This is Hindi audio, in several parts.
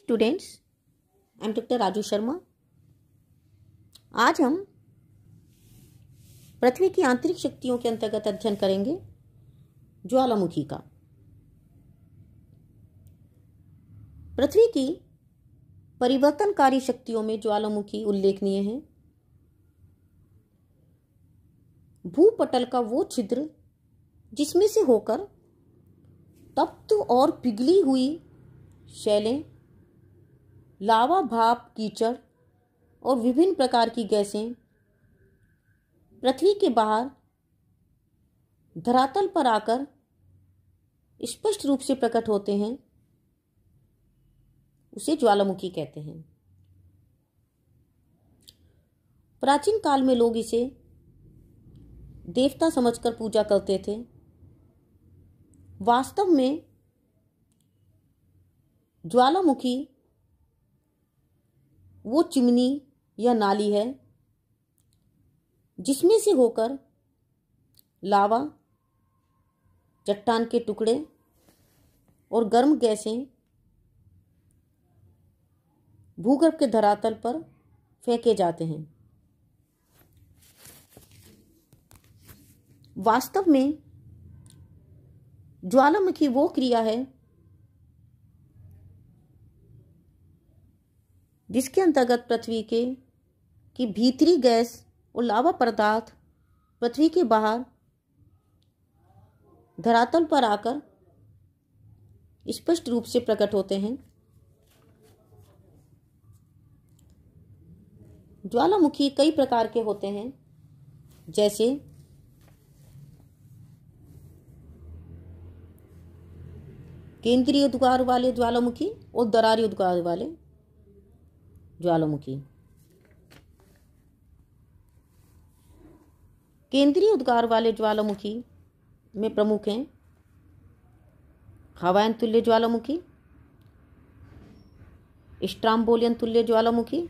Students, I am doctor Raju Sharma. आज हम पृथ्वी की आंतरिक शक्तियों के अंतर्गत अध्ययन करेंगे ज्वालामुखी का। पृथ्वी की परिवर्तनकारी शक्तियों में ज्वालामुखी उल्लेखनीय है। भूपटल का वो छिद्र जिसमें से होकर तप्त और पिघली हुई शैलें, लावा, भाप, कीचड़ और विभिन्न प्रकार की गैसें पृथ्वी के बाहर धरातल पर आकर स्पष्ट रूप से प्रकट होते हैं, उसे ज्वालामुखी कहते हैं। प्राचीन काल में लोग इसे देवता समझकर पूजा करते थे। वास्तव में ज्वालामुखी वो चिमनी या नाली है जिसमें से होकर लावा, चट्टान के टुकड़े और गर्म गैसें भूगर्भ के धरातल पर फेंके जाते हैं। वास्तव में ज्वालामुखी वो क्रिया है जिसके अंतर्गत पृथ्वी की भीतरी गैस और लावा पदार्थ पृथ्वी के बाहर धरातल पर आकर स्पष्ट रूप से प्रकट होते हैं। ज्वालामुखी कई प्रकार के होते हैं, जैसे केंद्रीय उद्गार वाले ज्वालामुखी और दरारी उद्गार वाले ज्वालामुखी। केंद्रीय उद्गार वाले ज्वालामुखी में प्रमुख हैं हवायन तुल्य ज्वालामुखी, स्ट्राम्बोलियन तुल्य ज्वालामुखी,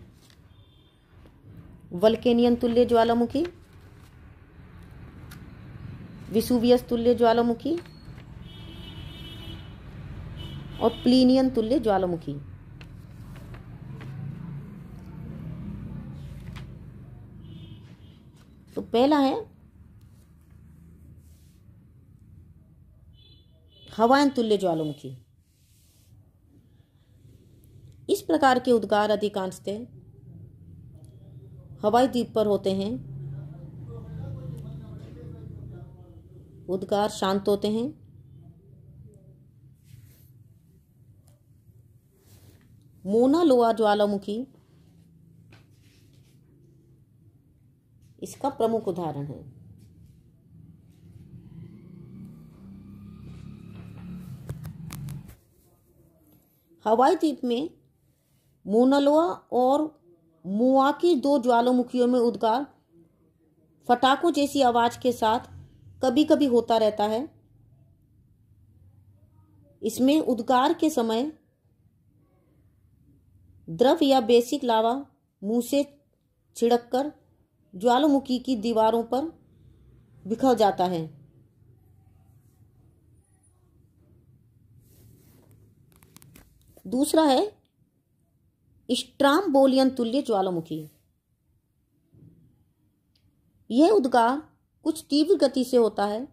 वल्केनियन तुल्य ज्वालामुखी, विसुवियस तुल्य ज्वालामुखी और प्लीनियन तुल्य ज्वालामुखी। तो पहला है हवायन तुल्य ज्वालामुखी। इस प्रकार के उद्गार अधिकांशतः हवाई द्वीप पर होते हैं। उद्गार शांत होते हैं। मोना लोआ ज्वालामुखी इसका प्रमुख उदाहरण है। हवाई द्वीप में मोना लोआ और मुआ की दो ज्वालामुखियों में उद्गार फटाकों जैसी आवाज के साथ कभी कभी होता रहता है। इसमें उद्गार के समय द्रव या बेसिक लावा मुंह से छिड़ककर ज्वालामुखी की दीवारों पर बिखर जाता है। दूसरा है स्ट्राम्बोलियन तुल्य ज्वालामुखी। यह उद्गार कुछ तीव्र गति से होता है।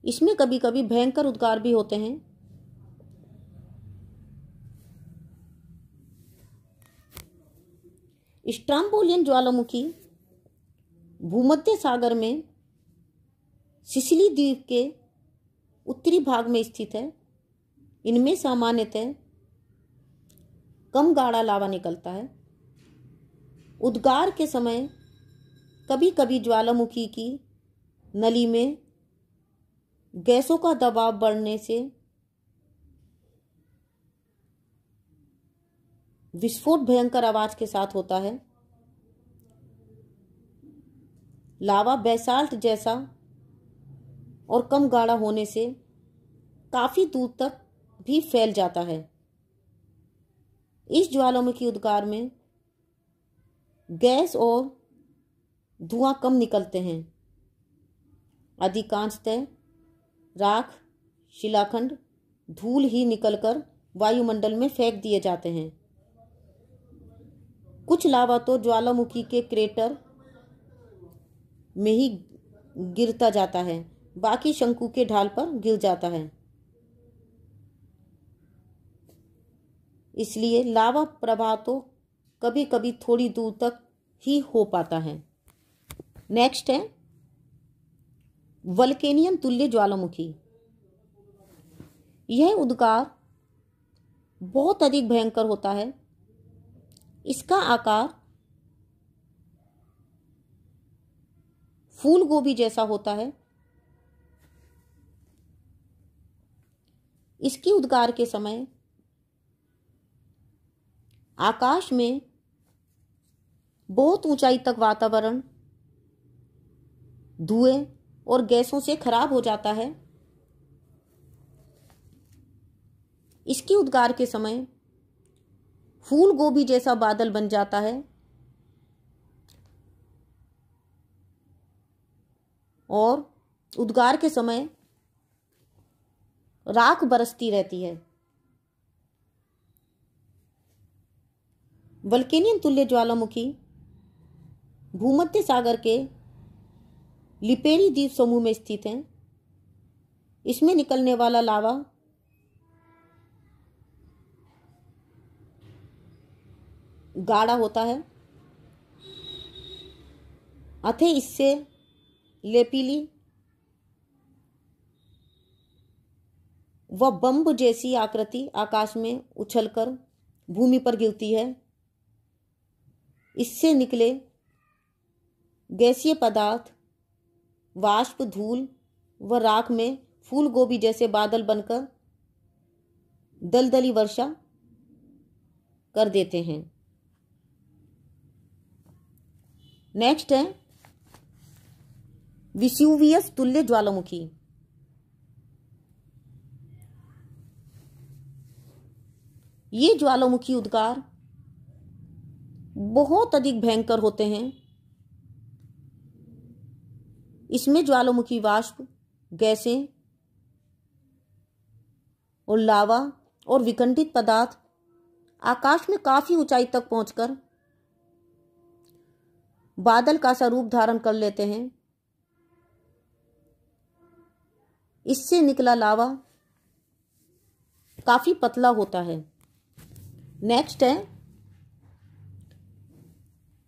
इसमें कभी कभी भयंकर उद्गार भी होते हैं। स्ट्राम्बोलियन ज्वालामुखी भूमध्य सागर में सिसिली द्वीप के उत्तरी भाग में स्थित है। इनमें सामान्यतः कम गाढ़ा लावा निकलता है। उद्गार के समय कभी कभी ज्वालामुखी की नली में गैसों का दबाव बढ़ने से विस्फोट भयंकर आवाज के साथ होता है। लावा बेसाल्ट जैसा और कम गाढ़ा होने से काफी दूर तक भी फैल जाता है। इस ज्वालामुखी उद्गार में गैस और धुआं कम निकलते हैं। अधिकांशतः राख, शिलाखंड, धूल ही निकलकर वायुमंडल में फेंक दिए जाते हैं। कुछ लावा तो ज्वालामुखी के क्रेटर में ही गिरता जाता है, बाकी शंकु के ढाल पर गिर जाता है। इसलिए लावा प्रवाह तो कभी कभी थोड़ी दूर तक ही हो पाता है। नेक्स्ट है वल्केनियन तुल्य ज्वालामुखी। यह उद्गार बहुत अधिक भयंकर होता है। इसका आकार फूल गोभी जैसा होता है। इसके उद्गार के समय आकाश में बहुत ऊंचाई तक वातावरण धुएं और गैसों से खराब हो जाता है। इसके उद्गार के समय फूल गोभी जैसा बादल बन जाता है और उद्गार के समय राख बरसती रहती है। वल्केनियन तुल्य ज्वालामुखी भूमध्य सागर के लिपेरी द्वीप समूह में स्थित है। इसमें निकलने वाला लावा गाढ़ा होता है, अतः इससे लेपीली व बम्ब जैसी आकृति आकाश में उछलकर भूमि पर गिरती है। इससे निकले गैसीय पदार्थ वाष्प, धूल व राख में फूल गोभी जैसे बादल बनकर दलदली वर्षा कर देते हैं। नेक्स्ट है विस्यूवियस तुल्य ज्वालामुखी। ये ज्वालामुखी उद्गार बहुत अधिक भयंकर होते हैं। इसमें ज्वालामुखी वाष्प, गैसें और लावा और विखंडित पदार्थ आकाश में काफी ऊंचाई तक पहुंचकर बादल का सा रूप धारण कर लेते हैं। इससे निकला लावा काफी पतला होता है। नेक्स्ट है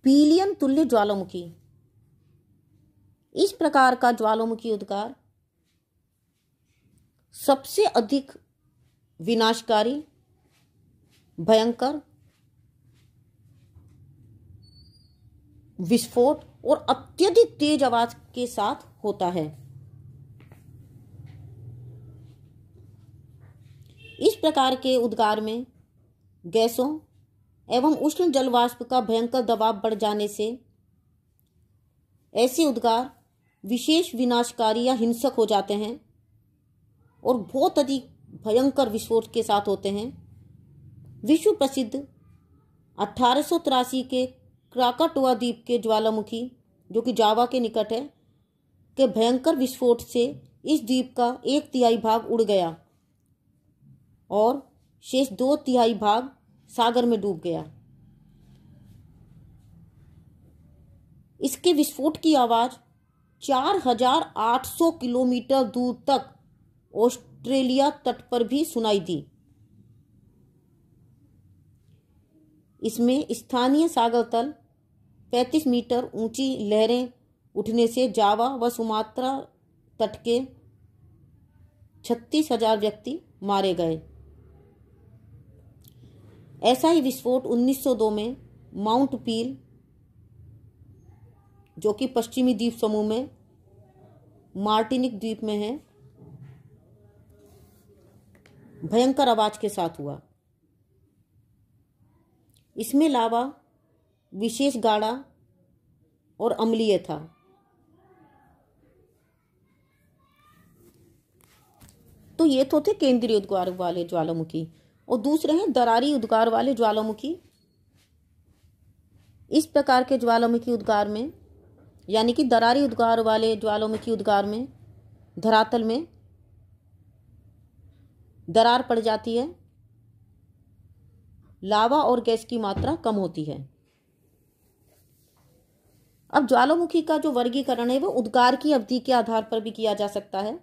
पीलियन तुल्य ज्वालामुखी। इस प्रकार का ज्वालामुखी उद्गार सबसे अधिक विनाशकारी, भयंकर, विस्फोट और अत्यधिक तेज आवाज के साथ होता है। इस प्रकार के उद्गार में गैसों एवं उष्ण जल वाष्प का भयंकर दबाव बढ़ जाने से ऐसे उद्गार विशेष विनाशकारी या हिंसक हो जाते हैं और बहुत अधिक भयंकर विस्फोट के साथ होते हैं। विश्व प्रसिद्ध 1883 के क्राकाटोआ द्वीप के ज्वालामुखी, जो कि जावा के निकट है, के भयंकर विस्फोट से इस द्वीप का 1/3 भाग उड़ गया और शेष 2/3 भाग सागर में डूब गया। इसके विस्फोट की आवाज 4800 किलोमीटर दूर तक ऑस्ट्रेलिया तट पर भी सुनाई दी। इसमें स्थानीय सागर तल 35 मीटर ऊंची लहरें उठने से जावा व सुमात्रा तट के 36,000 व्यक्ति मारे गए। ऐसा ही विस्फोट 1902 में माउंट पील, जो कि पश्चिमी द्वीप समूह में मार्टिनिक द्वीप में है, भयंकर आवाज के साथ हुआ। इसमें लावा विशेष गाढ़ा और अम्लीय था। तो ये तो थे केंद्रीय उद्गार वाले ज्वालामुखी, और दूसरे हैं दरारी उद्गार वाले ज्वालामुखी। इस प्रकार के ज्वालामुखी उद्गार में, यानी कि दरारी उद्गार वाले ज्वालामुखी उद्गार में धरातल में दरार पड़ जाती है, लावा और गैस की मात्रा कम होती है। अब ज्वालामुखी का जो वर्गीकरण है वो उद्गार की अवधि के आधार पर भी किया जा सकता है।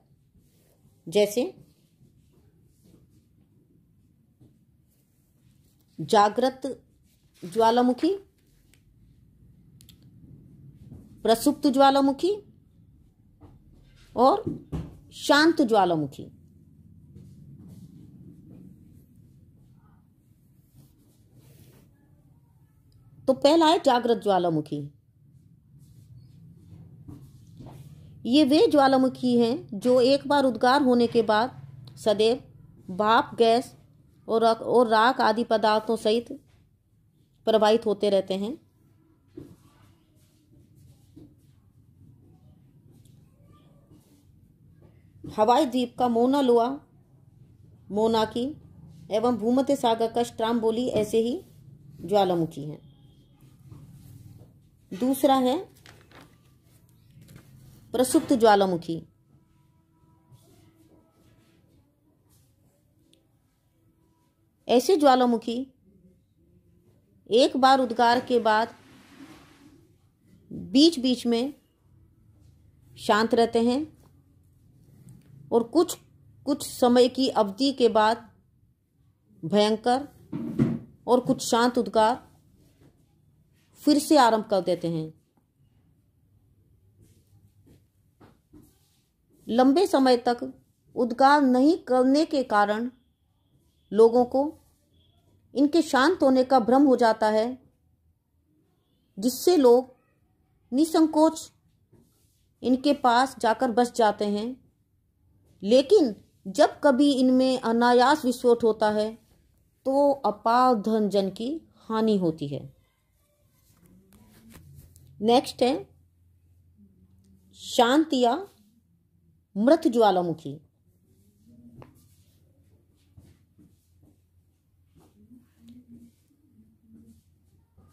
जैसे जागृत ज्वालामुखी, प्रसुप्त ज्वालामुखी और शांत ज्वालामुखी। तो पहला है जागृत ज्वालामुखी। ये वे ज्वालामुखी हैं जो एक बार उद्गार होने के बाद सदैव भाप, गैस और राख आदि पदार्थों सहित प्रवाहित होते रहते हैं। हवाई द्वीप का मोना लोआ, मोनाकी एवं भूमध्य सागर का स्ट्राम्बोली ऐसे ही ज्वालामुखी हैं। दूसरा है प्रसुप्त ज्वालामुखी। ऐसे ज्वालामुखी एक बार उद्गार के बाद बीच बीच में शांत रहते हैं और कुछ समय की अवधि के बाद भयंकर और कुछ शांत उद्गार फिर से आरंभ कर देते हैं। लंबे समय तक उद्गार नहीं करने के कारण लोगों को इनके शांत होने का भ्रम हो जाता है, जिससे लोग निसंकोच इनके पास जाकर बस जाते हैं। लेकिन जब कभी इनमें अनायास विस्फोट होता है तो अपार धन जन की हानि होती है। नेक्स्ट है शांत या मृत ज्वालामुखी।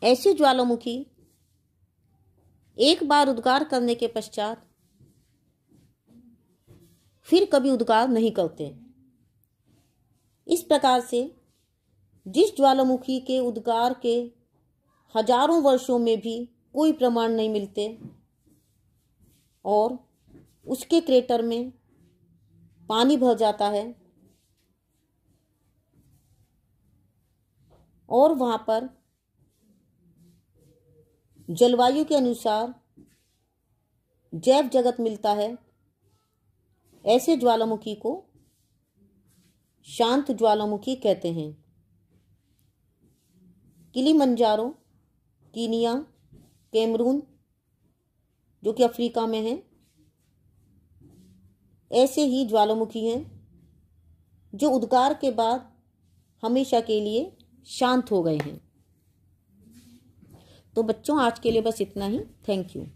ऐसे ज्वालामुखी एक बार उद्गार करने के पश्चात फिर कभी उद्गार नहीं करते। इस प्रकार से जिस ज्वालामुखी के उद्गार के हजारों वर्षों में भी कोई प्रमाण नहीं मिलते और उसके क्रेटर में पानी भर जाता है और वहां पर जलवायु के अनुसार जैव जगत मिलता है, ऐसे ज्वालामुखी को शांत ज्वालामुखी कहते हैं। किलिमंजारो, कीनिया, कैमरून जो कि अफ्रीका में है, ऐसे ही ज्वालामुखी हैं जो उद्गार के बाद हमेशा के लिए शांत हो गए हैं। तो बच्चों आज के लिए बस इतना ही। Thank you.